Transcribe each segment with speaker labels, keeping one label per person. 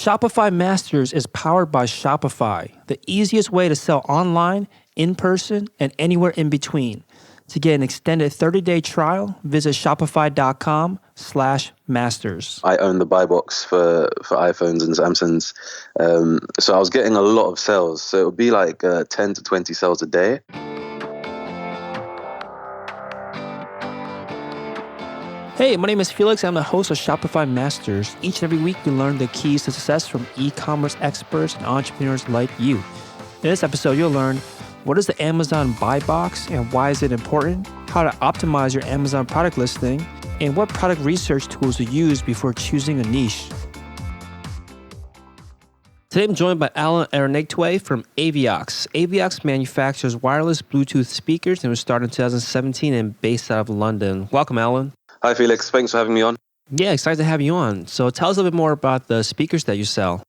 Speaker 1: Shopify Masters is powered by Shopify, the easiest way to sell online, in person, and anywhere in between. To get an extended 30-day trial, visit shopify.com/masters.
Speaker 2: I own the buy box for iPhones and Samsungs. So I was getting a lot of sales. So it would be like 10 to 20 sales a day.
Speaker 1: Hey, my name is Felix. I'm the host of Shopify Masters. Each and every week, we learn the keys to success from e-commerce experts and entrepreneurs like you. In this episode, you'll learn what is the Amazon buy box and why is it important, how to optimize your Amazon product listing, and what product research tools to use before choosing a niche. Today, I'm joined by Alan Aronegtwe from Aviox. Aviox manufactures wireless Bluetooth speakers and was started in 2017 and based out of London. Welcome, Alan.
Speaker 2: Hi, Felix. Thanks for having me on.
Speaker 1: Yeah, excited to have you on. So tell us a little bit more about the speakers that you sell.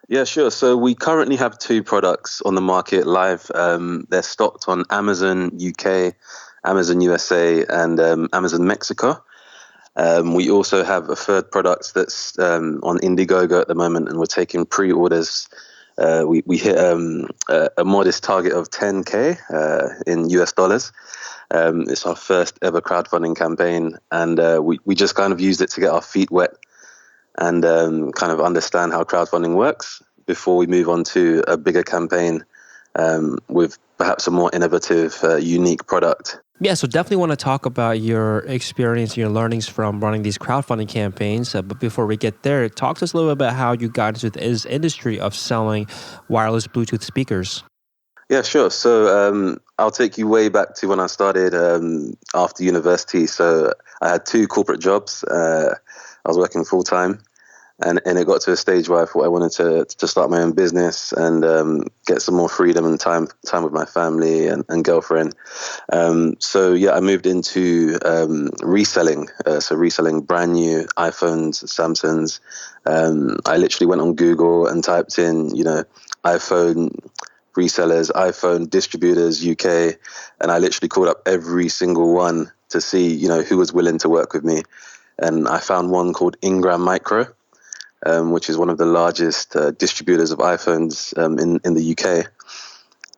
Speaker 2: Yeah, sure. So we currently have two products on the market live. They're stocked on Amazon UK, Amazon USA, and Amazon Mexico. We also have a third product that's on Indiegogo at the moment, and we're taking pre-orders. We hit a modest target of 10K in US dollars. It's our first ever crowdfunding campaign, and we just kind of used it to get our feet wet and kind of understand how crowdfunding works before we move on to a bigger campaign with perhaps a more innovative, unique product.
Speaker 1: Yeah, so definitely want to talk about your experience, your learnings from running these crowdfunding campaigns. But before we get there, talk to us a little bit about how you got into this industry of selling wireless Bluetooth speakers.
Speaker 2: Yeah, sure. So I'll take you way back to when I started after university. So I had two corporate jobs. I was working full time, and it got to a stage where I thought I wanted to start my own business and get some more freedom and time with my family and girlfriend. So yeah, I moved into reselling. So reselling brand new iPhones, Samsungs. I literally went on Google and typed in, iPhone resellers, iPhone distributors, UK, and I literally called up every single one to see, who was willing to work with me. And I found one called Ingram Micro, which is one of the largest distributors of iPhones in the UK.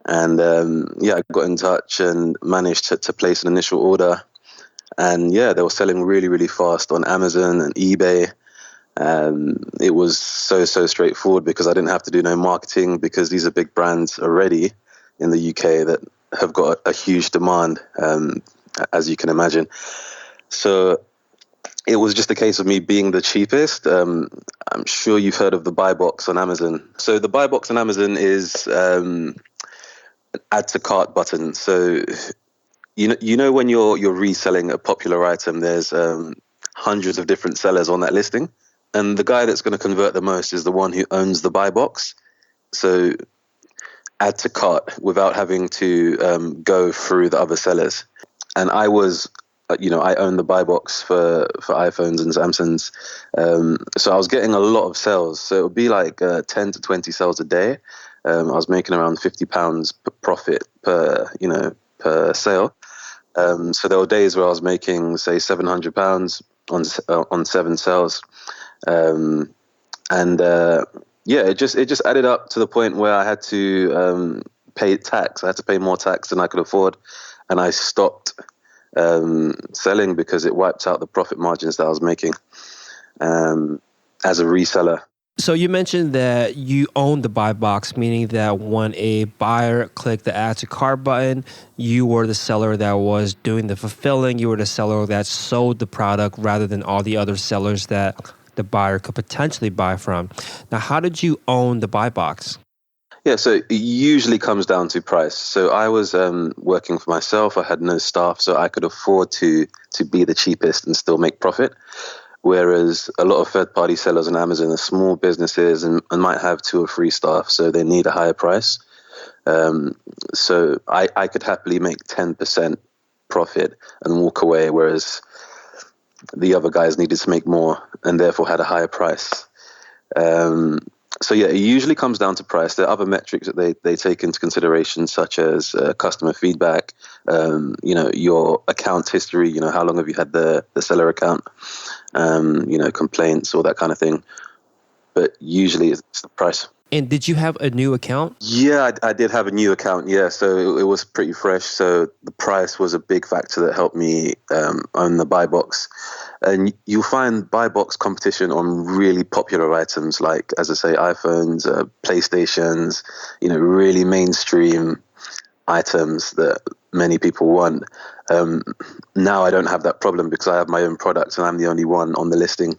Speaker 2: And I got in touch and managed to place an initial order. And yeah, they were selling really, really fast on Amazon and eBay. It was so straightforward because I didn't have to do no marketing, because these are big brands already in the UK that have got a huge demand, as you can imagine. So it was just a case of me being the cheapest. I'm sure you've heard of the buy box on Amazon. So the buy box on Amazon is an add to cart button. So you know when you're reselling a popular item, there's hundreds of different sellers on that listing. And the guy that's going to convert the most is the one who owns the buy box. So add to cart without having to go through the other sellers. And I was, I own the buy box for iPhones and Samsungs. So I was getting a lot of sales. So it would be like 10 to 20 sales a day. I was making around £50 profit per sale. So there were days where I was making, say, £700 on 7 sales. It just added up to the point where I had to pay tax. I had to pay more tax than I could afford, and I stopped selling because it wiped out the profit margins that I was making as a reseller.
Speaker 1: So you mentioned that you own the buy box, meaning that when a buyer clicked the add to cart button, you were the seller that was doing the fulfilling. You were the seller that sold the product rather than all the other sellers that the buyer could potentially buy from. Now, how did you own the buy box?
Speaker 2: Yeah, so it usually comes down to price. So I was working for myself. I had no staff, so I could afford to be the cheapest and still make profit. Whereas a lot of third-party sellers on Amazon are small businesses and might have 2 or 3 staff, so they need a higher price. So I could happily make 10% profit and walk away, whereas the other guys needed to make more and therefore had a higher price. So yeah, it usually comes down to price. There are other metrics that they take into consideration, such as customer feedback, your account history, how long have you had the seller account, complaints, all that kind of thing. but usually it's the price.
Speaker 1: And did you have a new account?
Speaker 2: Yeah, I did have a new account. Yeah, so it was pretty fresh. So the price was a big factor that helped me own the buy box. And you'll find buy box competition on really popular items like, as I say, iPhones, PlayStations, really mainstream items that many people want. Now I don't have that problem because I have my own products and I'm the only one on the listing.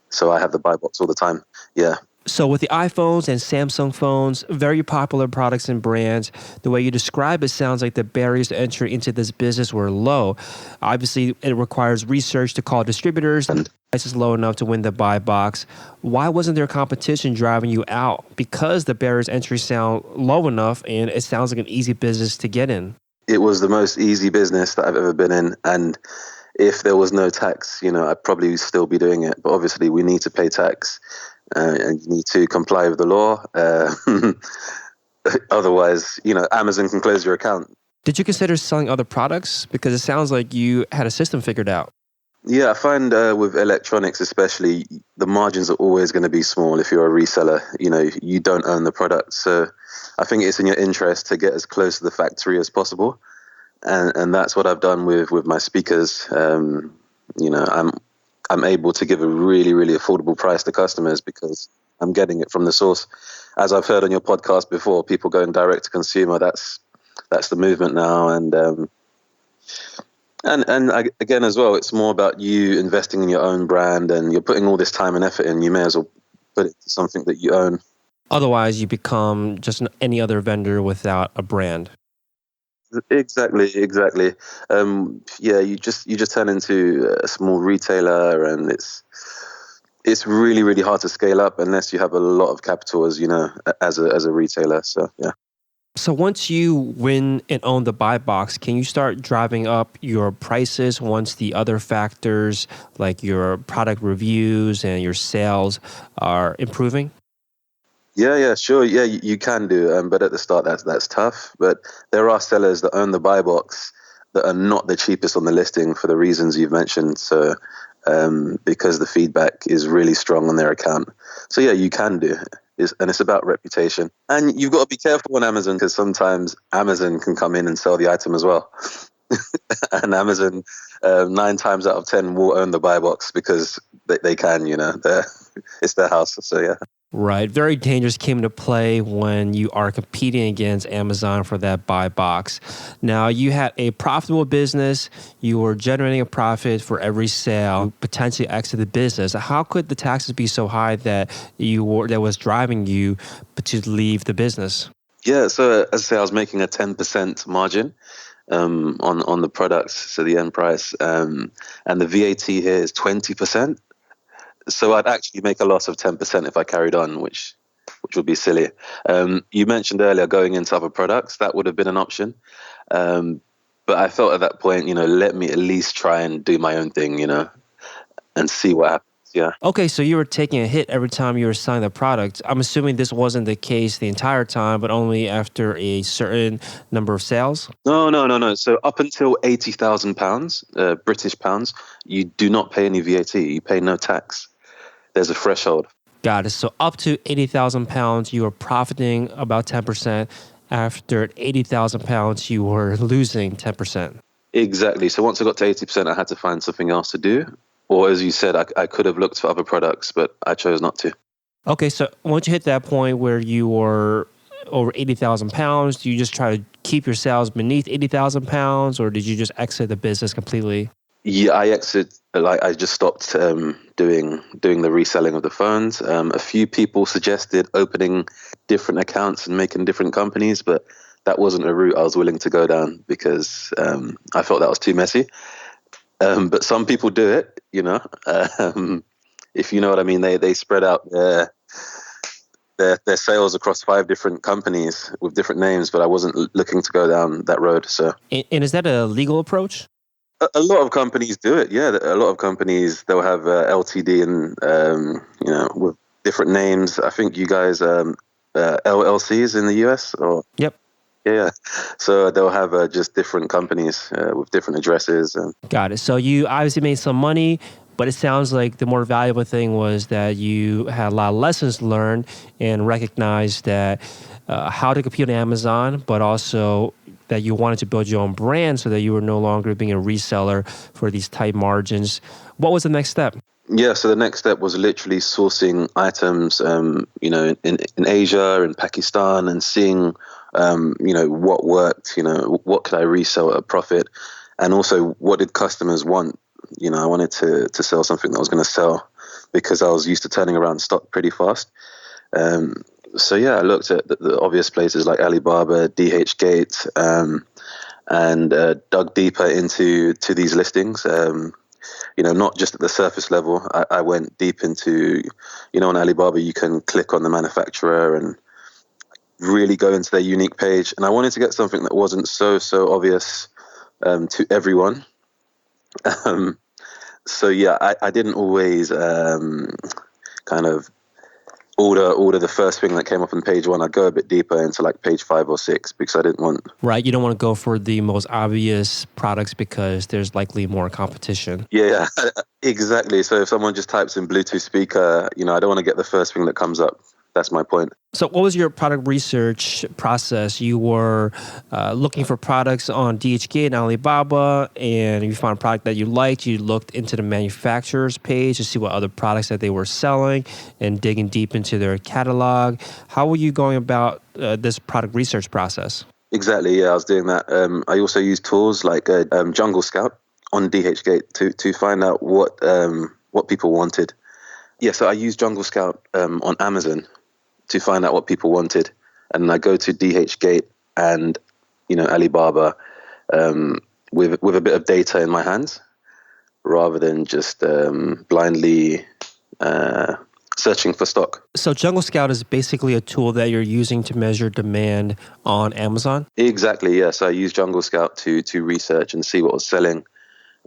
Speaker 2: So I have the buy box all the time. Yeah.
Speaker 1: So with the iPhones and Samsung phones, very popular products and brands, the way you describe it sounds like the barriers to entry into this business were low. Obviously, it requires research to call distributors, and the price is low enough to win the buy box. Why wasn't there competition driving you out? Because the barriers to entry sound low enough and it sounds like an easy business to get in.
Speaker 2: It was the most easy business that I've ever been in. And if there was no tax, I'd probably still be doing it. But obviously, we need to pay tax. And you need to comply with the law. Otherwise, Amazon can close your account.
Speaker 1: Did you consider selling other products? Because it sounds like you had a system figured out.
Speaker 2: Yeah, I find with electronics especially, the margins are always going to be small if you're a reseller. You don't own the product. So I think it's in your interest to get as close to the factory as possible. And that's what I've done with my speakers. I'm able to give a really, really affordable price to customers because I'm getting it from the source. As I've heard on your podcast before, people going direct to consumer, that's the movement now. Again, as well, it's more about you investing in your own brand and you're putting all this time and effort in. You may as well put it to something that you own.
Speaker 1: Otherwise, you become just any other vendor without a brand.
Speaker 2: Exactly. You just turn into a small retailer, and it's really, really hard to scale up unless you have a lot of capital, as a retailer. So yeah.
Speaker 1: So once you win and own the buy box, can you start driving up your prices once the other factors like your product reviews and your sales are improving?
Speaker 2: Yeah, sure. Yeah, you can do, but at the start, that's tough. But there are sellers that own the buy box that are not the cheapest on the listing for the reasons you've mentioned. So, because the feedback is really strong on their account. So yeah, you can do, and it's about reputation. And you've got to be careful on Amazon because sometimes Amazon can come in and sell the item as well. And Amazon, 9 times out of 10 will own the buy box because they can. It's their house. So yeah.
Speaker 1: Right. Very dangerous came into play when you are competing against Amazon for that buy box. Now, you had a profitable business. You were generating a profit for every sale. You potentially exit the business. How could the taxes be so high that was driving you to leave the business?
Speaker 2: Yeah. So as I say, I was making a 10% margin on the products, so the end price, and the VAT here is 20%. So I'd actually make a loss of 10% if I carried on, which would be silly. You mentioned earlier going into other products. That would have been an option. But I felt at that point, let me at least try and do my own thing, and see what happens. Yeah.
Speaker 1: Okay, so you were taking a hit every time you were selling the product. I'm assuming this wasn't the case the entire time, but only after a certain number of sales?
Speaker 2: No. So up until £80,000, British pounds, you do not pay any VAT. You pay no tax. There's a threshold.
Speaker 1: Got it. So up to £80,000, you were profiting about 10%. After £80,000, you were losing 10%.
Speaker 2: Exactly. So once I got to 80%, I had to find something else to do. Or as you said, I could have looked for other products, but I chose not to.
Speaker 1: Okay, so once you hit that point where you were over £80,000, do you just try to keep your sales beneath £80,000, or did you just exit the business completely?
Speaker 2: Yeah, I exited. I just stopped doing the reselling of the phones. A few people suggested opening different accounts and making different companies, but that wasn't a route I was willing to go down because I felt that was too messy. But some people do it, if you know what I mean. They spread out their sales across 5 different companies with different names, but I wasn't looking to go down that road. So,
Speaker 1: and is that a legal approach?
Speaker 2: A lot of companies do it. Yeah, a lot of companies, they'll have LTD and with different names. I think you guys LLCs in the US or
Speaker 1: Yep.
Speaker 2: Yeah. So they'll have just different companies with different addresses.
Speaker 1: Got it. So you obviously made some money, But it sounds like the more valuable thing was that you had a lot of lessons learned and recognized that how to compete on Amazon, but also that you wanted to build your own brand so that you were no longer being a reseller for these tight margins. What was the next step?
Speaker 2: Yeah, so the next step was literally sourcing items, in Asia, in Pakistan, and seeing, what worked, what could I resell at a profit, and also what did customers want. I wanted to sell something that was going to sell because I was used to turning around stock pretty fast. So yeah, I looked at the obvious places like Alibaba, DHgate, and dug deeper into these listings. Not just at the surface level. I went deep into, on Alibaba, you can click on the manufacturer and really go into their unique page. And I wanted to get something that wasn't so obvious to everyone. So yeah, I didn't always kind of order the first thing that came up on page one. I'd go a bit deeper into like page 5 or 6 because I didn't want...
Speaker 1: Right, you don't want to go for the most obvious products because there's likely more competition.
Speaker 2: Yeah, exactly. So if someone just types in Bluetooth speaker, I don't want to get the first thing that comes up. That's my point.
Speaker 1: So what was your product research process? You were looking for products on DHgate and Alibaba, and you found a product that you liked. You looked into the manufacturer's page to see what other products that they were selling and digging deep into their catalog. How were you going about this product research process?
Speaker 2: Exactly, yeah, I was doing that. I also used tools like Jungle Scout on DHgate to find out what people wanted. Yeah, so I used Jungle Scout on Amazon to find out what people wanted, and I go to DHgate and Alibaba with a bit of data in my hands, rather than just blindly searching for stock.
Speaker 1: So Jungle Scout is basically a tool that you're using to measure demand on Amazon?
Speaker 2: Exactly, yes. I use Jungle Scout to research and see what was selling,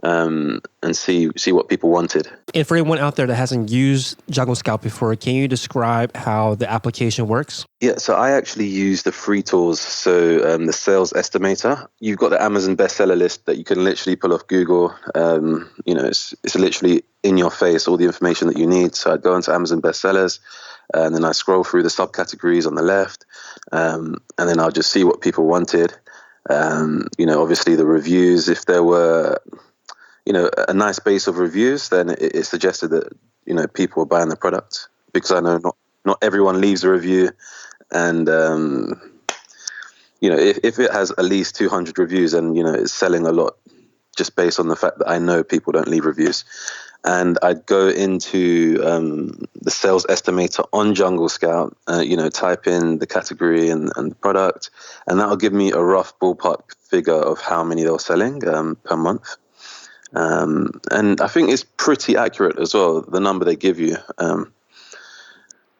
Speaker 2: and see what people wanted.
Speaker 1: And for anyone out there that hasn't used Jungle Scout before, can you describe how the application works?
Speaker 2: Yeah, so I actually use the free tools. So the sales estimator, you've got the Amazon bestseller list that you can literally pull off Google. It's literally in your face, all the information that you need. So I'd go into Amazon bestsellers, and then I scroll through the subcategories on the left, and then I'll just see what people wanted. Obviously the reviews, if there were a nice base of reviews, then it suggested that, people were buying the product, because I know not everyone leaves a review. And, if it has at least 200 reviews, then, it's selling a lot, just based on the fact that I know people don't leave reviews. And I'd go into the sales estimator on Jungle Scout, type in the category and the product, and that'll give me a rough ballpark figure of how many they were selling per month. And I think it's pretty accurate as well, the number they give you.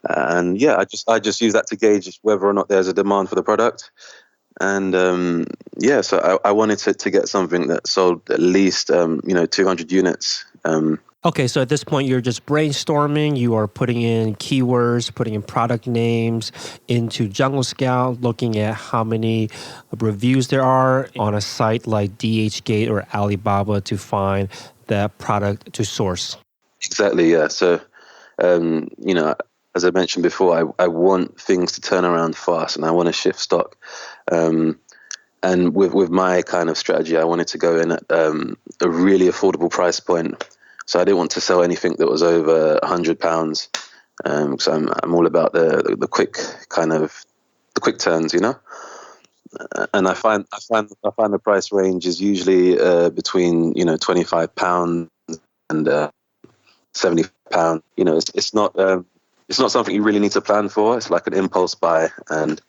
Speaker 2: And yeah, I just use that to gauge whether or not there's a demand for the product. And so I wanted to get something that sold at least 200 units.
Speaker 1: Okay, so at this point, you're just brainstorming. You are putting in keywords, putting in product names into Jungle Scout, looking at how many reviews there are on a site like DHgate or Alibaba to find that product to source.
Speaker 2: Exactly, yeah. So, as I mentioned before, I want things to turn around fast, and I want to shift stock. And with my kind of strategy, I wanted to go in at a really affordable price point. So I didn't want to sell anything that was over £100, because I'm all about the quick the quick turns, And I find the price range is usually between £25 and £70. It's not something you really need to plan for. It's like an impulse buy, and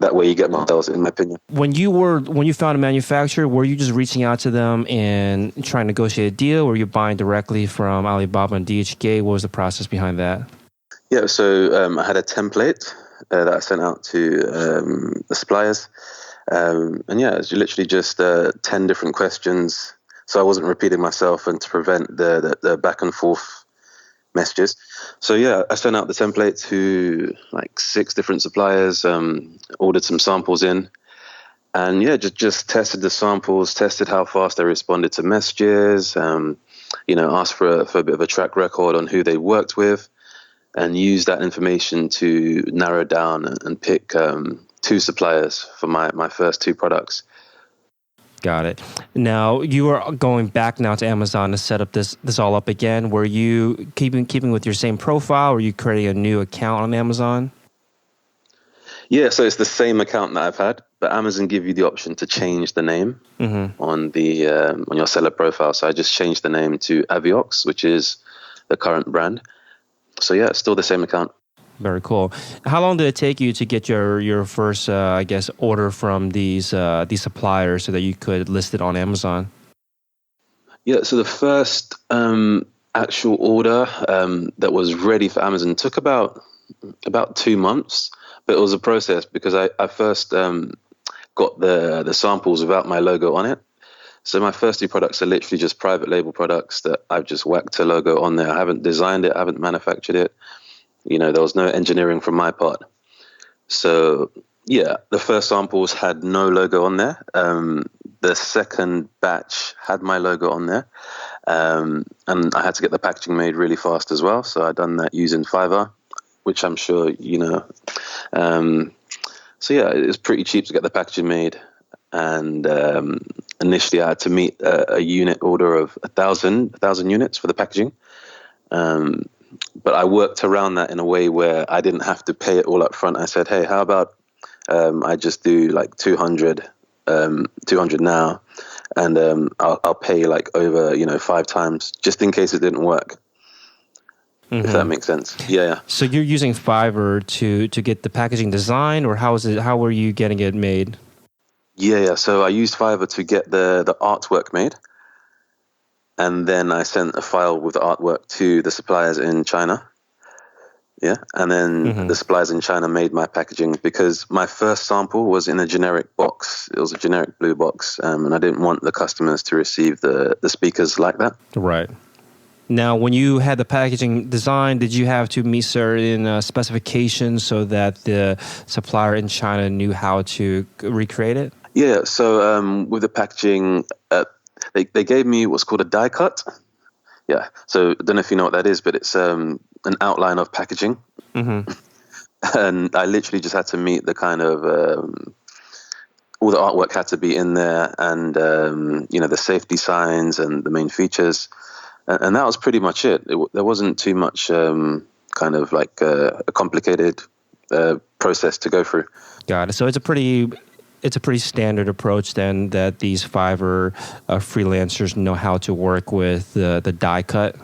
Speaker 2: that way you get more sales, in my opinion.
Speaker 1: When you found a manufacturer, were you just reaching out to them and trying to negotiate a deal, or were you buying directly from Alibaba and DHgate? What was the process behind that?
Speaker 2: Yeah, so I had a template that I sent out to the suppliers. And yeah, it's literally just 10 different questions. So I wasn't repeating myself, and to prevent the back and forth messages. So yeah, I sent out the template to like 6 different suppliers, ordered some samples in, and yeah, just tested the samples, tested how fast they responded to messages, ask for a bit of a track record on who they worked with, and use that information to narrow down and pick two suppliers for my first two products.
Speaker 1: Got it. Now you are going back now to Amazon to set up this all up again. Were you keeping with your same profile? Or were you creating a new account on Amazon?
Speaker 2: Yeah, so it's the same account that I've had, but Amazon give you the option to change the name on the on your seller profile. So I just changed the name to Aviox, which is the current brand. So yeah, it's still the same account.
Speaker 1: Very cool. How long did it take you to get your first, order from these suppliers so that you could list it on Amazon?
Speaker 2: Yeah, so the first actual order that was ready for Amazon took about 2 months, but it was a process because I first got the samples without my logo on it. So my first two products are literally just private label products that I've just whacked a logo on there. I haven't designed it, I haven't manufactured it. There was no engineering from my part. So yeah, the first samples had no logo on there. The second batch had my logo on there. And I had to get the packaging made really fast as well. So I done that using Fiverr, which I'm sure you know. So yeah, it was pretty cheap to get the packaging made. And initially I had to meet a unit order of 1,000 units for the packaging. But I worked around that in a way where I didn't have to pay it all up front. I said, hey, how about I just do like 200 now, and I'll pay like over 5 times just in case it didn't work. If that makes sense. Yeah.
Speaker 1: So you're using Fiverr to get the packaging design, or how were you getting it made?
Speaker 2: Yeah. So I used Fiverr to get the artwork made. And then I sent a file with the artwork to the suppliers in China. Yeah. And then the suppliers in China made my packaging because my first sample was in a generic box. It was a generic blue box. And I didn't want the customers to receive the speakers like that.
Speaker 1: Right. Now, when you had the packaging design, did you have to meet certain specifications so that the supplier in China knew how to recreate it?
Speaker 2: Yeah. So with the packaging, they gave me what's called a die cut. Yeah. So I don't know if you know what that is, but it's an outline of packaging. And I literally just had to meet the kind of all the artwork had to be in there, and the safety signs and the main features, and that was pretty much it. There wasn't too much kind of like a complicated process to go through.
Speaker 1: Got it. So it's a pretty standard approach then that these Fiverr freelancers know how to work with the die cut.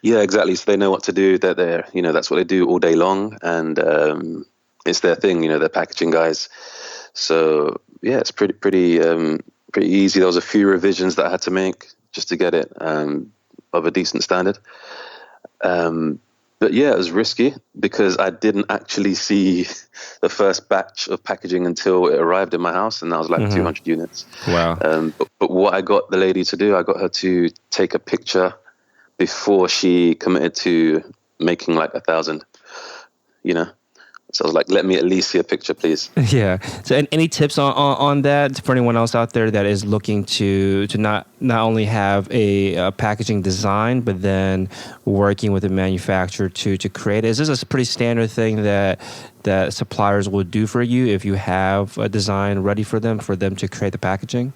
Speaker 2: Yeah, exactly. So they know what to do. They're that's what they do all day long, and it's their thing. They're packaging guys. So yeah, it's pretty easy. There was a few revisions that I had to make just to get it of a decent standard. But yeah, it was risky because I didn't actually see the first batch of packaging until it arrived in my house, and that was like 200 units. Wow. But what I got the lady to do, I got her to take a picture before she committed to making like 1,000, So I was like, let me at least see a picture, please.
Speaker 1: Yeah. So any tips on that for anyone else out there that is looking to not only have a packaging design, but then working with a manufacturer to create it? Is this a pretty standard thing that suppliers will do for you if you have a design ready for them to create the packaging?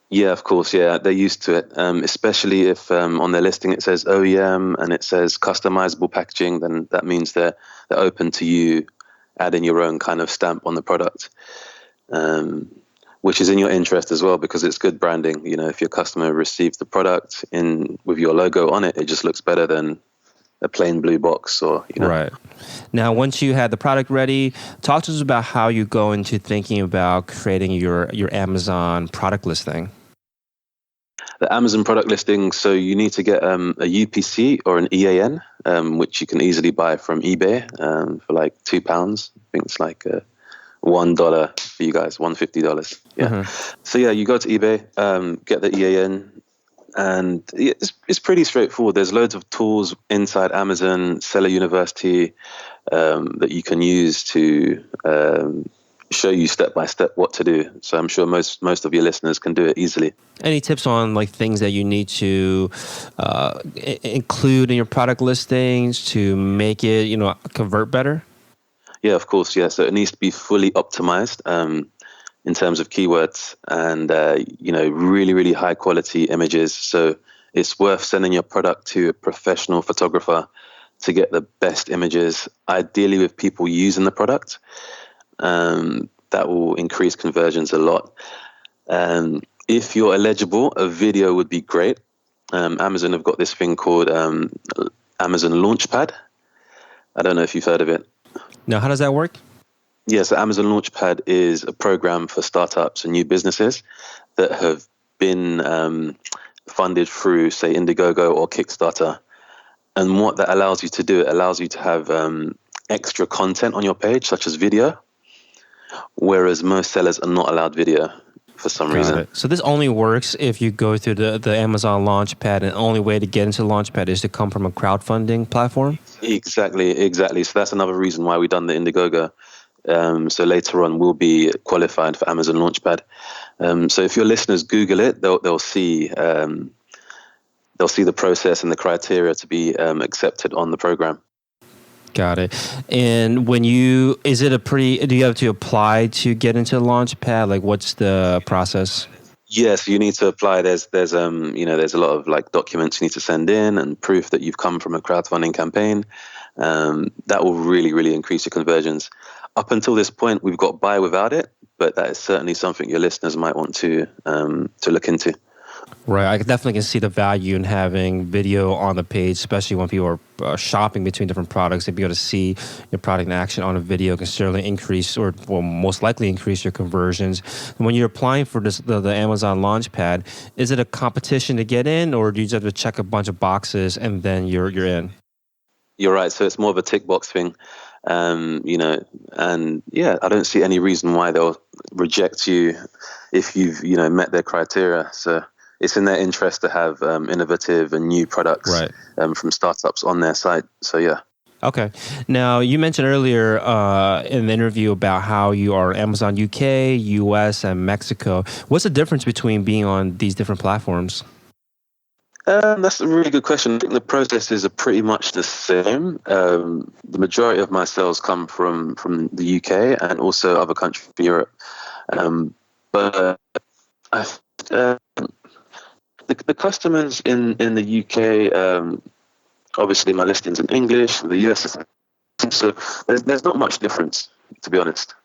Speaker 2: Yeah, of course. Yeah, they're used to it, especially if on their listing it says OEM and it says customizable packaging, then that means they're open to you adding your own kind of stamp on the product, which is in your interest as well because it's good branding. If your customer receives the product with your logo on it, it just looks better than a plain blue box or.
Speaker 1: Right. Now, once you had the product ready, talk to us about how you go into thinking about creating your Amazon product listing.
Speaker 2: The Amazon product listing, so you need to get a UPC or an EAN, which you can easily buy from eBay for like £2. I think it's like $1 for you guys, $150. Yeah. So yeah, you go to eBay, get the EAN, and it's pretty straightforward. There's loads of tools inside Amazon Seller University that you can use to show you step by step what to do. So I'm sure most of your listeners can do it easily.
Speaker 1: Any tips on like things that you need to include in your product listings to make it, convert better?
Speaker 2: Yeah, of course. Yeah, so it needs to be fully optimized in terms of keywords and really, really high quality images. So it's worth sending your product to a professional photographer to get the best images, ideally with people using the product. That will increase conversions a lot. If you're eligible, a video would be great. Amazon have got this thing called Amazon Launchpad. I don't know if you've heard of it.
Speaker 1: Now, how does that work?
Speaker 2: Yes, Amazon Launchpad is a program for startups and new businesses that have been funded through, say, Indiegogo or Kickstarter. And what that allows you to do, it allows you to have extra content on your page, such as video, whereas most sellers are not allowed video for some reason.
Speaker 1: So this only works if you go through the Amazon Launchpad, and the only way to get into Launchpad is to come from a crowdfunding platform?
Speaker 2: Exactly. So that's another reason why we've done the Indiegogo. So later on, we'll be qualified for Amazon Launchpad. So if your listeners Google it, they'll see the process and the criteria to be accepted on the program.
Speaker 1: Got it. And do you have to apply to get into Launchpad? Like, what's the process?
Speaker 2: Yes, you need to apply. There's a lot of like documents you need to send in and proof that you've come from a crowdfunding campaign. That will really, really increase your conversions. Up until this point, we've got buy without it, but that is certainly something your listeners might want to look into.
Speaker 1: Right. I definitely can see the value in having video on the page, especially when people are shopping between different products. To be able to see your product in action on a video can certainly increase, or will most likely increase, your conversions. And when you're applying for the Amazon Launchpad, is it a competition to get in, or do you just have to check a bunch of boxes and then you're in?
Speaker 2: You're right. So it's more of a tick box thing, and I don't see any reason why they'll reject you if you've met their criteria. So it's in their interest to have innovative and new products from startups on their site. So yeah.
Speaker 1: Okay. Now, you mentioned earlier in the interview about how you are Amazon UK, US, and Mexico. What's the difference between being on these different platforms?
Speaker 2: That's a really good question. I think the processes are pretty much the same. The majority of my sales come from the UK and also other countries in Europe. But the customers in the UK, obviously my listing's in English. The US, so there's not much difference, to be honest.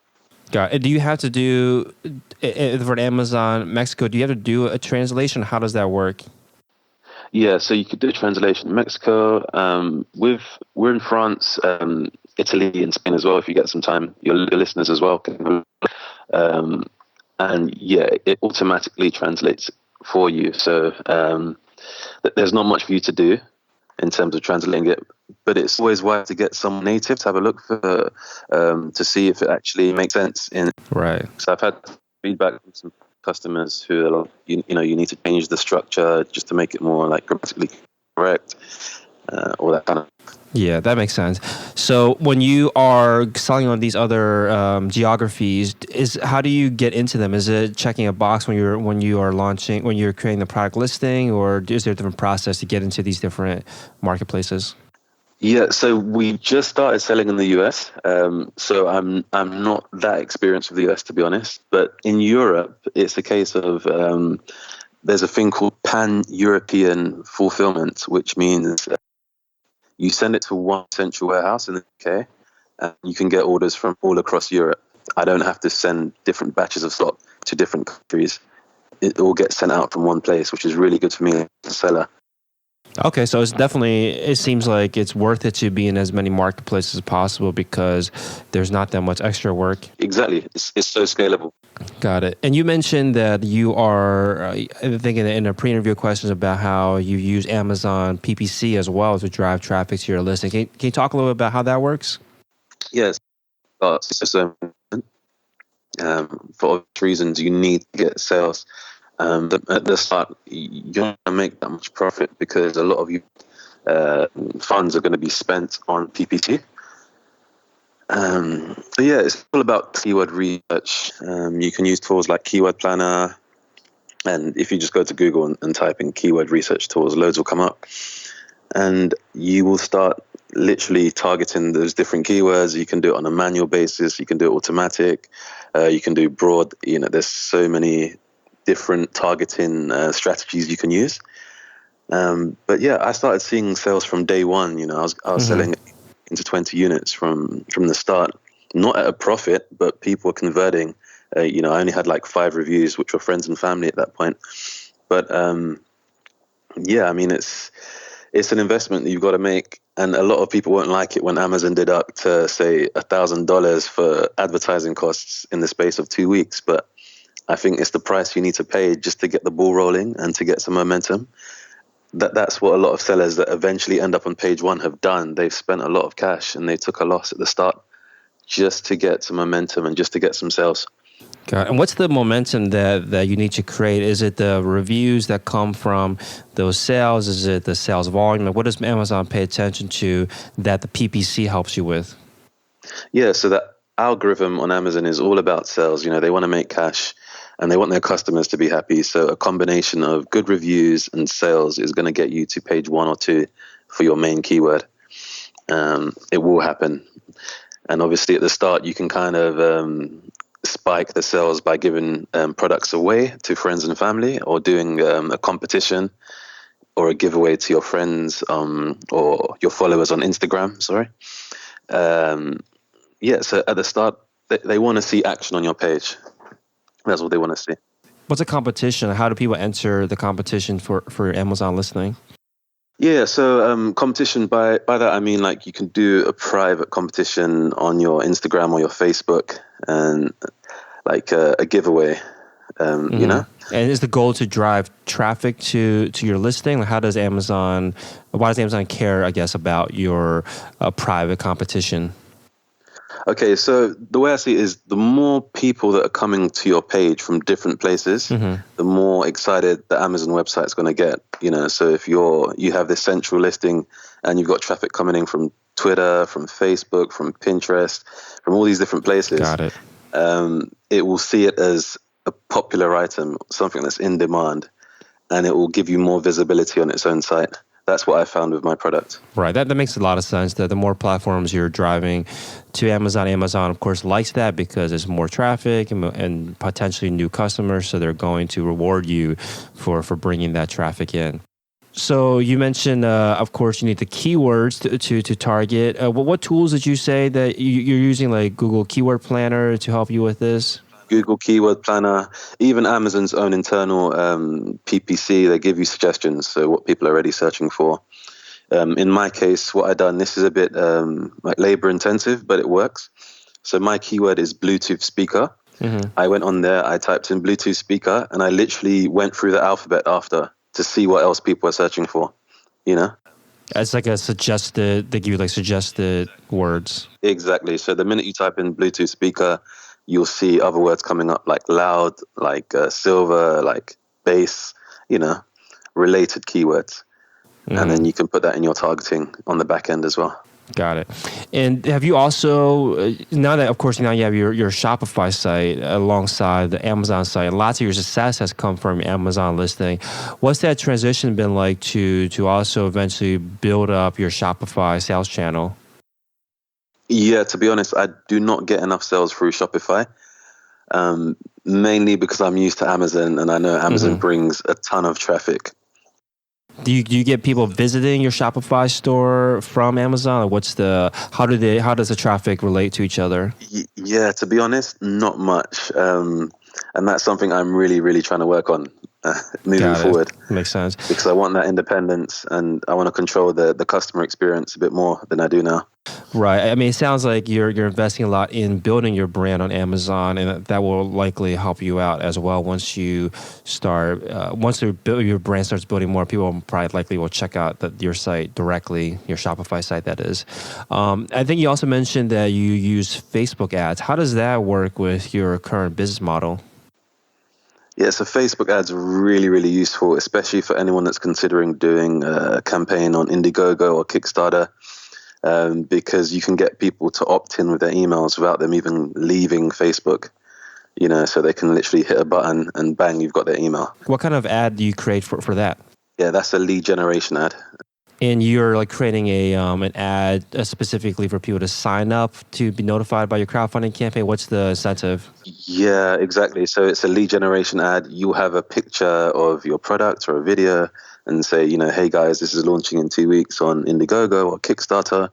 Speaker 1: Got it. Do you have to do for Amazon Mexico? Do you have to do a translation? How does that work?
Speaker 2: Yeah, so you could do a translation in Mexico. We're in France, Italy, and Spain as well. If you get some time, your listeners as well can. And yeah, it automatically translates for you. So there's not much for you to do in terms of translating it, but it's always wise to get some native to have a look for to see if it actually makes sense.
Speaker 1: Right.
Speaker 2: So I've had feedback from some customers who are like, you need to change the structure just to make it more like grammatically correct, all that kind of.
Speaker 1: Yeah, that makes sense. So when you are selling on these other geographies, how do you get into them? Is it checking a box when you're creating the product listing, or is there a different process to get into these different marketplaces?
Speaker 2: Yeah, so we just started selling in the US. So I'm not that experienced with the US, to be honest. But in Europe, it's a case of there's a thing called pan-European fulfillment, which means you send it to one central warehouse in the UK, and you can get orders from all across Europe. I don't have to send different batches of stock to different countries. It all gets sent out from one place, which is really good for me as a seller.
Speaker 1: Okay, so it seems like it's worth it to be in as many marketplaces as possible because there's not that much extra work.
Speaker 2: Exactly. It's so scalable.
Speaker 1: Got it. And you mentioned that you are thinking in a pre-interview questions about how you use Amazon PPC as well to drive traffic to your listing. Can you talk a little bit about how that works?
Speaker 2: Yes. So for obvious reasons, you need to get sales. At the start, you're not going to make that much profit because a lot of you funds are going to be spent on PPC. But yeah, it's all about keyword research. You can use tools like Keyword Planner, and if you just go to Google and type in keyword research tools, loads will come up, and you will start literally targeting those different keywords. You can do it on a manual basis. You can do it automatic. You can do broad. There's so many different targeting strategies you can use. But yeah, I started seeing sales from day one. I was selling into 20 units from the start, not at a profit, but people were converting. I only had like 5 reviews, which were friends and family at that point. But yeah, I mean, it's an investment that you've got to make, and a lot of people won't like it when Amazon deduct, say, $1,000 for advertising costs in the space of 2 weeks. But I think it's the price you need to pay just to get the ball rolling and to get some momentum. That's what a lot of sellers that eventually end up on page 1 have done. They've spent a lot of cash and they took a loss at the start just to get some momentum and just to get some sales.
Speaker 1: Got it. And what's the momentum that you need to create? Is it the reviews that come from those sales? Is it the sales volume? What does Amazon pay attention to that the PPC helps you with?
Speaker 2: Yeah, so that algorithm on Amazon is all about sales. They want to make cash and they want their customers to be happy. So a combination of good reviews and sales is going to get you to page 1 or 2 for your main keyword. It will happen. And obviously at the start, you can kind of spike the sales by giving products away to friends and family, or doing a competition or a giveaway to your friends or your followers on Instagram. Sorry. Yeah, so at the start, they want to see action on your page. That's what they want to see.
Speaker 1: What's a competition? How do people enter the competition for Amazon listing?
Speaker 2: Yeah, so competition, by that I mean like you can do a private competition on your Instagram or your Facebook, and like a giveaway,
Speaker 1: And is the goal to drive traffic to your listing? Like why does Amazon care, I guess, about your private competition?
Speaker 2: Okay, so the way I see it is the more people that are coming to your page from different places, the more excited the Amazon website is going to get. So if you have this central listing and you've got traffic coming in from Twitter, from Facebook, from Pinterest, from all these different places,
Speaker 1: Got it.
Speaker 2: It will see it as a popular item, something that's in demand, and it will give you more visibility on its own site. That's what I found with my product.
Speaker 1: Right. That makes a lot of sense. That the more platforms you're driving to Amazon, of course, likes that because there's more traffic and potentially new customers. So they're going to reward you for bringing that traffic in. So you mentioned, of course, you need the keywords to target. What tools did you say that you're using, like Google Keyword Planner, to help you with this?
Speaker 2: Google Keyword Planner, even Amazon's own internal PPC, they give you suggestions, so what people are already searching for. In my case, what I've done, this is a bit like labor intensive, but it works. So my keyword is Bluetooth speaker. I went on there, I typed in Bluetooth speaker, and I literally went through the alphabet after to see what else people are searching for,
Speaker 1: It's like they give you like suggested words.
Speaker 2: Exactly. So the minute you type in Bluetooth speaker, you'll see other words coming up like loud, like silver, like bass, related keywords. And then you can put that in your targeting on the back end as well.
Speaker 1: Got it. And have you also, now that, of course, now you have your Shopify site alongside the Amazon site, lots of your success has come from Amazon listing. What's that transition been like to also eventually build up your Shopify sales channel?
Speaker 2: Yeah, to be honest, I do not get enough sales through Shopify, mainly because I'm used to Amazon and I know Amazon brings a ton of traffic.
Speaker 1: Do you get people visiting your Shopify store from Amazon? Or how does the traffic relate to each other?
Speaker 2: Yeah, to be honest, not much. And that's something I'm really, really trying to work on moving forward.
Speaker 1: Makes sense.
Speaker 2: Because I want that independence and I want to control the customer experience a bit more than I do now.
Speaker 1: Right. I mean, it sounds like you're investing a lot in building your brand on Amazon, and that will likely help you out as well. Once you start, your brand starts building more, people probably likely will check out your site directly, your Shopify site, that is. I think you also mentioned that you use Facebook ads. How does that work with your current business model?
Speaker 2: Yeah, so Facebook ads are really, really useful, especially for anyone that's considering doing a campaign on Indiegogo or Kickstarter. because you can get people to opt in with their emails without them even leaving Facebook. So they can literally hit a button and bang, you've got their email.
Speaker 1: What kind of ad do you create for that?
Speaker 2: Yeah, that's a lead generation ad.
Speaker 1: And you're like creating an ad specifically for people to sign up to be notified by your crowdfunding campaign. What's the incentive?
Speaker 2: Yeah, exactly. So it's a lead generation ad. You have a picture of your product or a video and say, hey guys, this is launching in 2 weeks on Indiegogo or Kickstarter.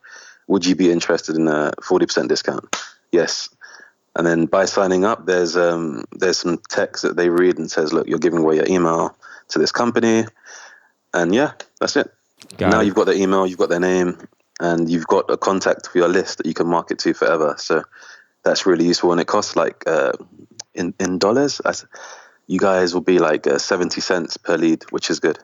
Speaker 2: Would you be interested in a 40% discount? Yes. And then by signing up, there's some text that they read and says, look, you're giving away your email to this company. And yeah, that's it. Now you've got their email, you've got their name, and you've got a contact for your list that you can market to forever. So that's really useful. And it costs like, in dollars, you guys will be like 70 cents per lead, which is good.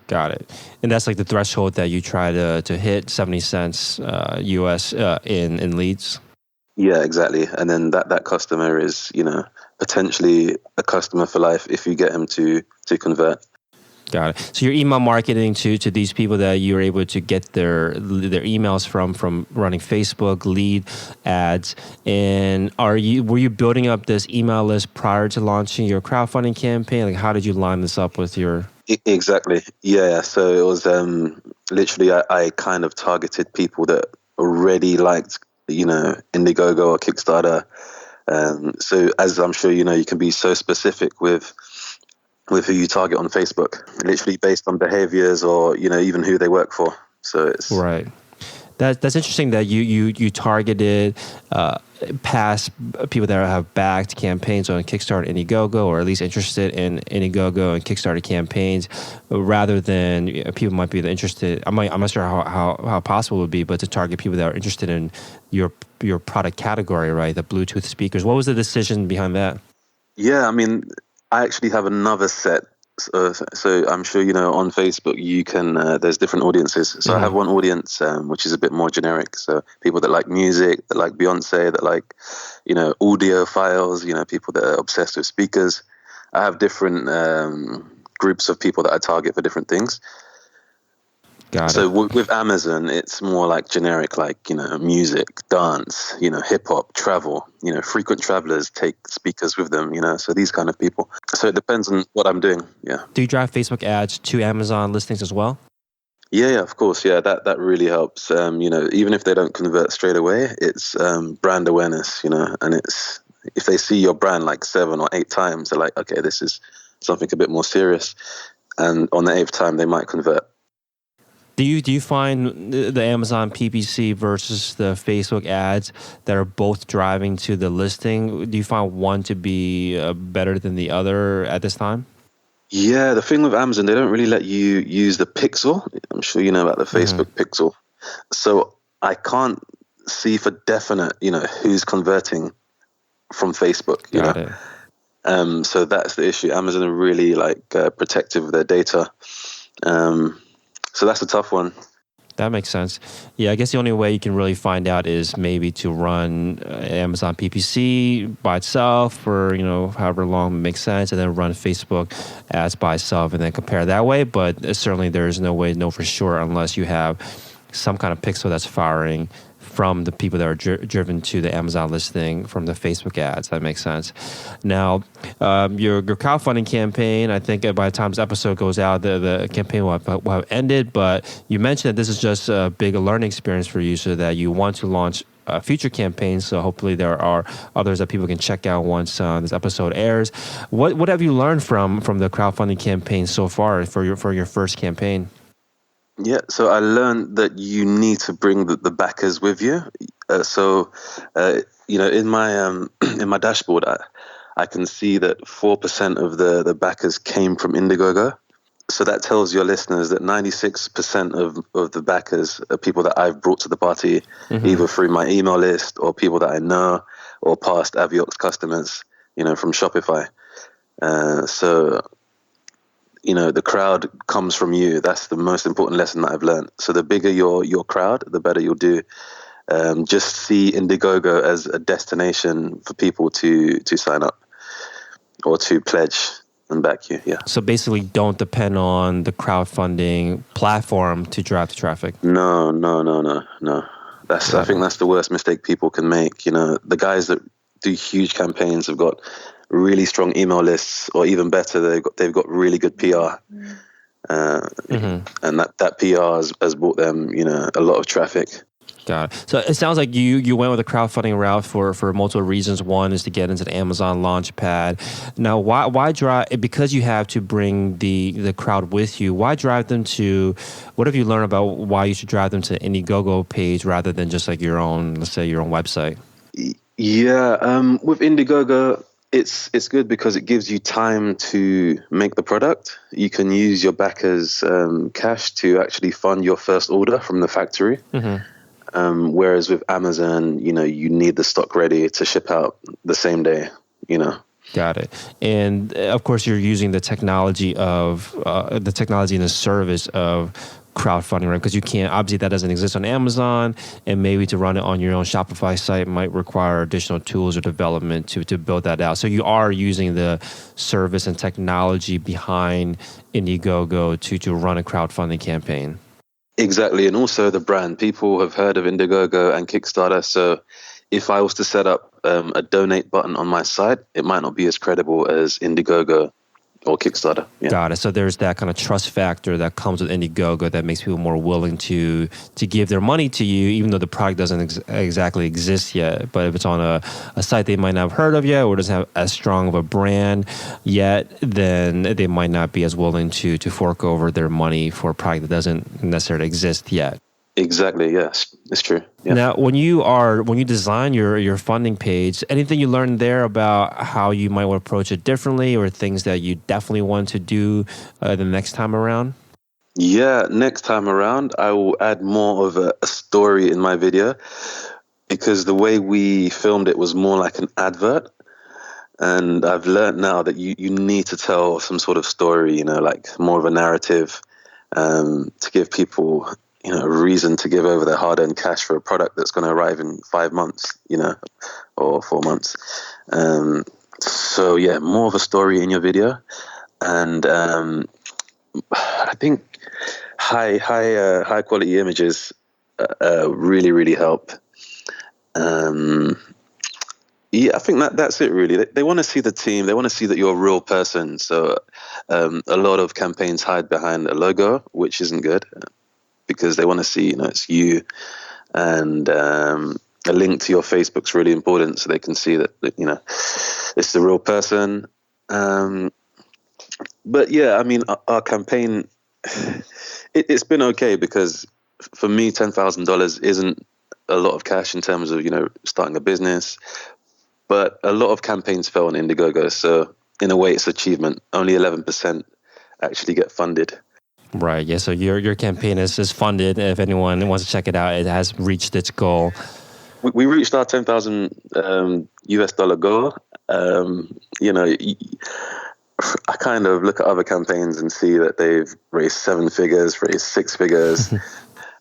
Speaker 1: Got it. And that's like the threshold that you try to hit, 70 cents US in leads?
Speaker 2: Yeah, exactly. And then that customer is, potentially a customer for life if you get him to convert.
Speaker 1: Got it. So you're email marketing to these people that you're able to get their emails from running Facebook lead ads. And were you building up this email list prior to launching your crowdfunding campaign? Like, how did you line this up with your?
Speaker 2: Exactly. Yeah. So it was literally I kind of targeted people that already liked Indiegogo or Kickstarter. So as I'm sure you can be so specific with who you target on Facebook, literally based on behaviors or even who they work for. So it's
Speaker 1: right. That's interesting that you targeted past people that have backed campaigns on Kickstarter, Indiegogo, or at least interested in Indiegogo and Kickstarter campaigns, rather than people might be interested. I'm not sure how possible it would be, but to target people that are interested in your product category, right? The Bluetooth speakers. What was the decision behind that?
Speaker 2: Yeah, I mean, I actually have another set. So I'm sure on Facebook you can. There's different audiences. So I have one audience which is a bit more generic. So people that like music, that like Beyonce, that like audio files. People that are obsessed with speakers. I have different groups of people that I target for different things.
Speaker 1: Got it.
Speaker 2: So with Amazon, it's more like generic, like, music, dance, hip hop, travel, frequent travelers take speakers with them, so these kind of people. So it depends on what I'm doing. Yeah.
Speaker 1: Do you drive Facebook ads to Amazon listings as well?
Speaker 2: Yeah, of course. Yeah, that really helps. Even if they don't convert straight away, it's brand awareness, and it's, if they see your brand like 7 or 8 times, they're like, okay, this is something a bit more serious. And on the 8th time, they might convert.
Speaker 1: Do you find the Amazon PPC versus the Facebook ads that are both driving to the listing, do you find one to be better than the other at this time?
Speaker 2: Yeah, the thing with Amazon, they don't really let you use the pixel. I'm sure you know about the Facebook pixel. So I can't see for definite, who's converting from Facebook.
Speaker 1: Got it.
Speaker 2: So that's the issue. Amazon are really protective of their data. So that's a tough one.
Speaker 1: That makes sense. Yeah, I guess the only way you can really find out is maybe to run Amazon PPC by itself for, however long it makes sense, and then run Facebook ads by itself and then compare that way. But certainly there's no way to know for sure unless you have some kind of pixel that's firing from the people that are driven to the Amazon listing from the Facebook ads. That makes sense. Now, your crowdfunding campaign, I think by the time this episode goes out, the campaign will have ended, but you mentioned that this is just a big learning experience for you so that you want to launch future campaigns. So hopefully there are others that people can check out once this episode airs. What have you learned from the crowdfunding campaign so far for your first campaign?
Speaker 2: Yeah, so I learned that you need to bring the backers with you. In my dashboard, I can see that 4% of the backers came from Indiegogo. So that tells your listeners that 96% of the backers are people that I've brought to the party, either through my email list or people that I know or past Aviox customers, from Shopify. The crowd comes from you. That's the most important lesson that I've learned. So the bigger your crowd, the better you'll do. Just see Indiegogo as a destination for people to sign up or to pledge and back you. Yeah.
Speaker 1: So basically, don't depend on the crowdfunding platform to drive the traffic.
Speaker 2: No. I think that's the worst mistake people can make. You know, the guys that do huge campaigns have got really strong email lists, or even better, they've got really good PR, and that PR has brought them, you know, a lot of traffic.
Speaker 1: Got it. So it sounds like you went with a crowdfunding route for multiple reasons. One is to get into the Amazon Launchpad. Now, why drive? Because you have to bring the crowd with you. Why drive them to? What have you learned about why you should drive them to Indiegogo page rather than just like your own, let's say, your own website?
Speaker 2: Yeah, with Indiegogo, it's good because it gives you time to make the product. You can use your backers' cash to actually fund your first order from the factory. Whereas with Amazon, you know, you need the stock ready to ship out the same day, you know.
Speaker 1: Got it. And of course, you're using the technology and the service of crowdfunding, right? Because you can't, obviously that doesn't exist on Amazon, and maybe to run it on your own Shopify site might require additional tools or development to build that out. So you are using the service and technology behind Indiegogo to run a crowdfunding campaign.
Speaker 2: Exactly. And also the brand. People have heard of Indiegogo and Kickstarter. So if I was to set up a donate button on my site, it might not be as credible as Indiegogo or Kickstarter. Yeah.
Speaker 1: Got it. So there's that kind of trust factor that comes with Indiegogo that makes people more willing to give their money to you, even though the product doesn't exactly exist yet. But if it's on a site they might not have heard of yet, or doesn't have as strong of a brand yet, then they might not be as willing to fork over their money for a product that doesn't necessarily exist yet.
Speaker 2: Exactly. Yes, it's true. Yeah.
Speaker 1: Now, when you design your funding page, anything you learned there about how you might want to approach it differently, or things that you definitely want to do the next time around?
Speaker 2: Yeah, next time around, I will add more of a story in my video, because the way we filmed it was more like an advert. And I've learned now that you need to tell some sort of story, you know, like more of a narrative, to give people, you know, a reason to give over their hard-earned cash for a product that's going to arrive in 5 months, you know, or 4 months. So yeah, more of a story in your video, and I think high quality images really help. Yeah, I think that's it really. They want to see the team. They want to see that you're a real person. So a lot of campaigns hide behind a logo, which isn't good, because they want to see, you know, it's you, and a link to your Facebook's really important, so they can see that you know, it's the real person. But yeah, I mean, our campaign, it's been okay, because for me, $10,000 isn't a lot of cash in terms of, you know, starting a business. But a lot of campaigns fail on Indiegogo, so in a way, it's achievement. Only 11% actually get funded.
Speaker 1: Right. Yeah. So your campaign is funded. If anyone wants to check it out, it has reached its goal.
Speaker 2: We reached our $10,000 US dollar goal. You know, I kind of look at other campaigns and see that they've raised 7 figures, raised 6 figures.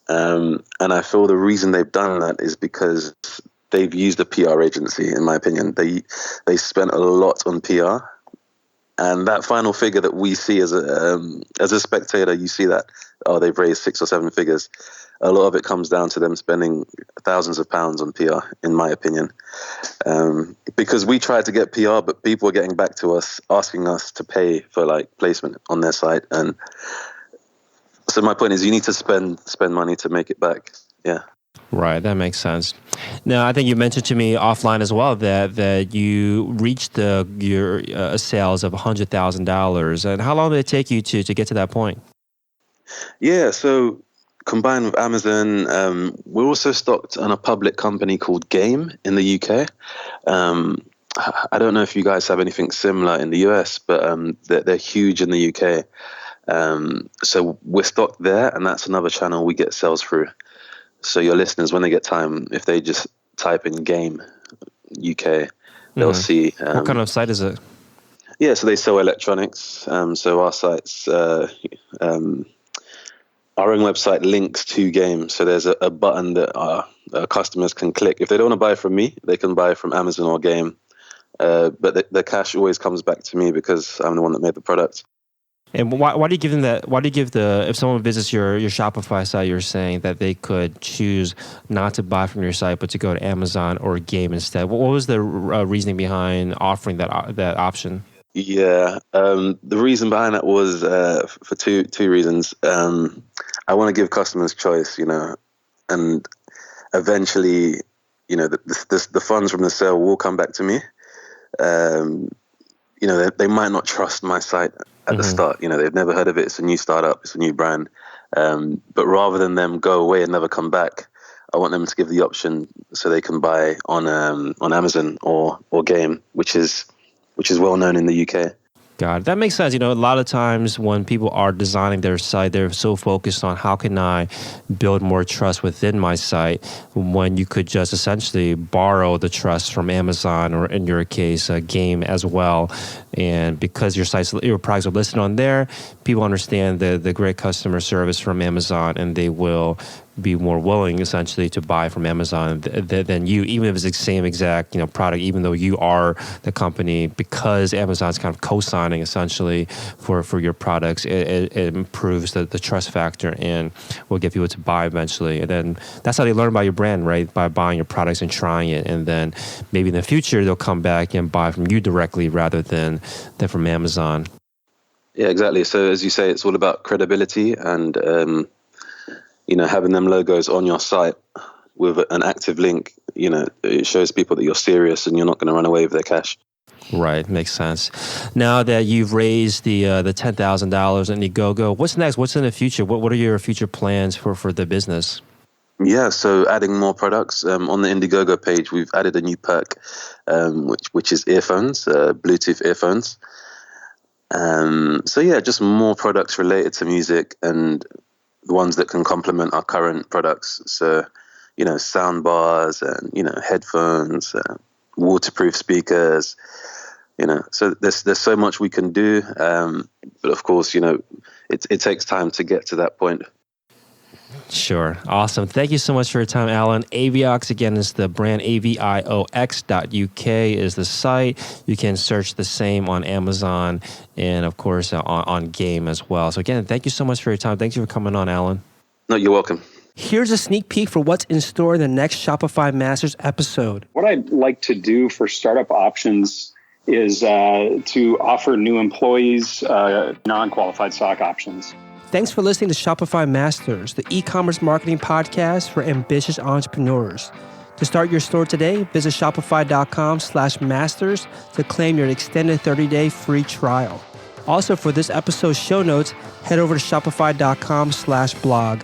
Speaker 2: And I feel the reason they've done that is because they've used a PR agency, in my opinion. They spent a lot on PR. And that final figure that we see as a spectator, you see that, oh, they've raised 6 or 7 figures. A lot of it comes down to them spending thousands of pounds on PR, in my opinion. Because we tried to get PR, but people were getting back to us, asking us to pay for like placement on their site. And so my point is, you need to spend money to make it back. Yeah.
Speaker 1: Right, that makes sense. Now, I think you mentioned to me offline as well that you reached your sales of $100,000. And how long did it take you to get to that point?
Speaker 2: Yeah, so combined with Amazon, we're also stocked on a public company called Game in the UK. I don't know if you guys have anything similar in the US, but they're huge in the UK. So we're stocked there, and that's another channel we get sales through. So your listeners, when they get time, if they just type in Game UK, they'll see.
Speaker 1: What kind of site is it?
Speaker 2: Yeah, so they sell electronics. So our site's, our own website links to Game. So there's a button that our customers can click. If they don't want to buy from me, they can buy from Amazon or Game. But the cash always comes back to me because I'm the one that made the product.
Speaker 1: And why do you give them that? Why do you give if someone visits your Shopify site, you're saying that they could choose not to buy from your site, but to go to Amazon or Game instead? What was the reasoning behind offering that option?
Speaker 2: Yeah, the reason behind that was for two reasons. I want to give customers choice, and eventually, the funds from the sale will come back to me. They might not trust my site at the start. They've never heard of it. It's a new startup. It's a new brand. But rather than them go away and never come back, I want them to give the option so they can buy on Amazon or Game, which is well known in the UK.
Speaker 1: Got it. That makes sense. A lot of times when people are designing their site, they're so focused on how can I build more trust within my site, when you could just essentially borrow the trust from Amazon, or in your case, Game as well. And because your products are listed on there, people understand the great customer service from Amazon, and they will be more willing essentially to buy from Amazon than you, even if it's the same exact product, even though you are the company, because Amazon's kind of co-signing essentially for your products. It improves the trust factor and will get people to buy eventually. And then that's how they learn about your brand, right? By buying your products and trying it, and then maybe in the future they'll come back and buy from you directly rather than from Amazon.
Speaker 2: Yeah, exactly. So as you say, it's all about credibility and having them logos on your site with an active link. It shows people that you're serious and you're not going to run away with their cash.
Speaker 1: Right, makes sense. Now that you've raised the $10,000 in Indiegogo, what's next? What's in the future? What are your future plans for the business?
Speaker 2: Yeah, so adding more products. On the Indiegogo page, we've added a new perk, which is earphones, Bluetooth earphones. So yeah, just more products related to music, and the ones that can complement our current products. So, sound bars and, headphones, waterproof speakers, so there's so much we can do. But of course, it takes time to get to that point.
Speaker 1: Sure. Awesome. Thank you so much for your time, Alan. Aviox, again, is the brand. aviox.uk is the site. You can search the same on Amazon and, of course, on Game as well. So, again, thank you so much for your time. Thank you for coming on, Alan.
Speaker 2: No, you're welcome.
Speaker 1: Here's a sneak peek for what's in store in the next Shopify Masters episode.
Speaker 3: What I'd like to do for Startup Options is to offer new employees non-qualified stock options.
Speaker 1: Thanks for listening to Shopify Masters, the e-commerce marketing podcast for ambitious entrepreneurs. To start your store today, visit shopify.com/masters to claim your extended 30-day free trial. Also, for this episode's show notes, head over to shopify.com/blog.